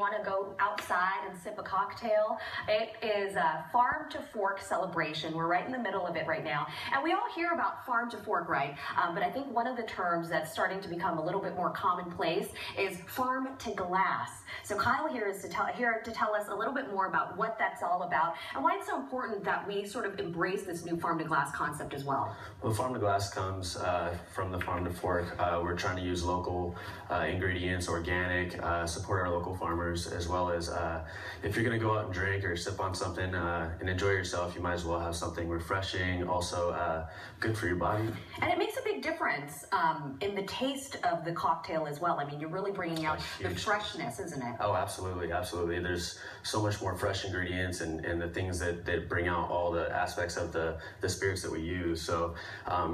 want to go outside and sip a cocktail. It is a farm to fork celebration. We're right in the middle of it right now. And we all hear about farm to fork, right? But I think one of the terms that's starting to become a little bit more commonplace is farm to glass. So Kyle here is here to tell us a little bit more about what that's all about and why it's so important that we sort of embrace this new farm to glass concept as well. Well, farm to glass comes from the farm to fork. We're trying to use local ingredients, organic, support our local farmers, as well as if you're going to go out and drink or sip on something and enjoy yourself, you might as well have something refreshing, also good for your body. And it makes a big difference in the taste of the cocktail as well. I mean, you're really bringing out the freshness, isn't it? Oh, absolutely, absolutely. There's so much more fresh ingredients and the things that bring out all the aspects of the spirits that we use. So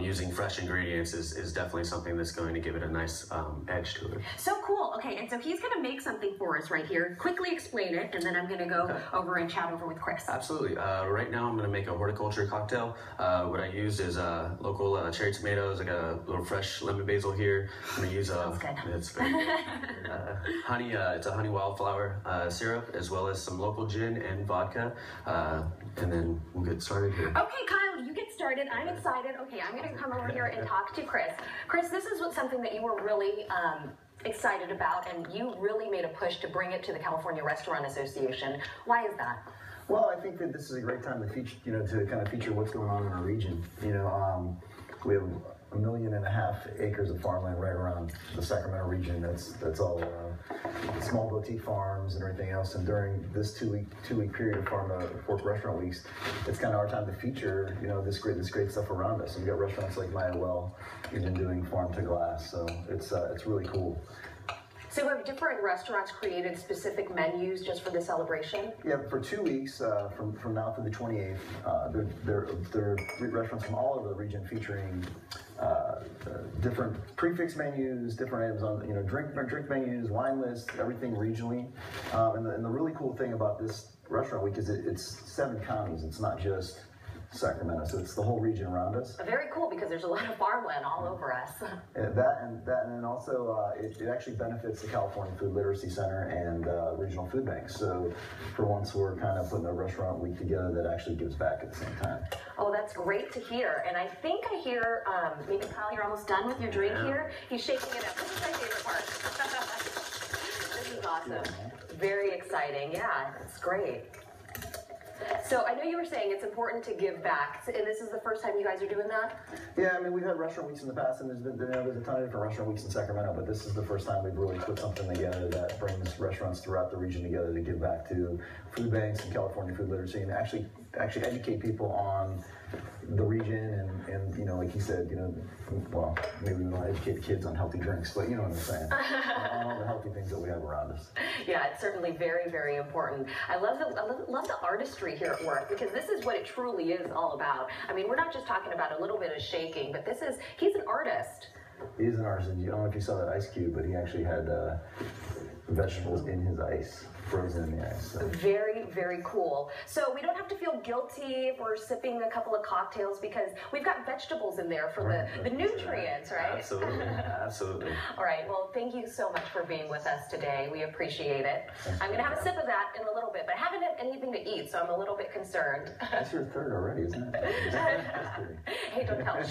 using fresh ingredients is definitely something that's going to give it a nice edge to it. So cool. Okay, and so he's going to make something for us right here. Quickly explain it, and then I'm going to go over and chat over with Chris. Absolutely. Right now I'm going to make a horticulture cocktail. What I used is local cherry tomatoes. I got a little fresh lemon basil here. I'm going to use it's very good. Honey. It's a honey wildflower syrup, as well as some local gin and vodka. And then we'll get started here. Okay, Kyle, you get started. I'm excited. Okay, I'm going to come over here and talk to Chris. Chris, this is something that you were really excited about, and you really made a push to bring it to the California Restaurant Association. Why is that? Well, I think that this is a great time to feature, to kind of feature what's going on in our region. We have 1.5 million acres of farmland right around the Sacramento region. That's all small boutique farms and everything else. And during this two-week period of farm to fork restaurant weeks, it's kind of our time to feature this great stuff around us. And we've got restaurants like Maya Well even doing farm to glass. So it's really cool. So have different restaurants created specific menus just for the celebration? Yeah, for 2 weeks, from now through the 28th, there are restaurants from all over the region featuring different prefix menus, different items on drink menus, wine lists, everything regionally. And the really cool thing about this restaurant week is it's 7 counties. It's not just Sacramento, so it's the whole region around us. Very cool, because there's a lot of farmland all over us. And then also it actually benefits the California Food Literacy Center and regional food banks. So for once, we're kind of putting a restaurant week together that actually gives back at the same time. Oh, that's great to hear. And I think I hear maybe Kyle, you're almost done with your drink here. He's shaking it up. This is my favorite part. This is awesome. Very exciting. Yeah, it's great. So I know you were saying it's important to give back, and this is the first time you guys are doing that? Yeah, I mean, we've had restaurant weeks in the past, and there's a ton of different restaurant weeks in Sacramento, but this is the first time we've really put something together that brings restaurants throughout the region together to give back to food banks and California food literacy, and actually educate people on the region and like he said, well, maybe we don't educate kids on healthy drinks, but you know what I'm saying, on all the healthy things that we have around us. Yeah, it's certainly very, very important. I love the artistry here at work, because this is what it truly is all about. I mean, we're not just talking about a little bit of shaking, but he's an artist. He is an artist, and I don't know if you saw that ice cube, but he actually had vegetables in his ice, frozen in the ice. So. Very, very cool. So we don't have to feel guilty if we're sipping a couple of cocktails, because we've got vegetables in there for the nutrients, right? Absolutely, absolutely. All right, well, thank you so much for being with us today. We appreciate it. I'm going to have a sip of that in a little bit, but I haven't had anything to eat, so I'm a little bit concerned. That's your third already, isn't it? Hey, don't tell me.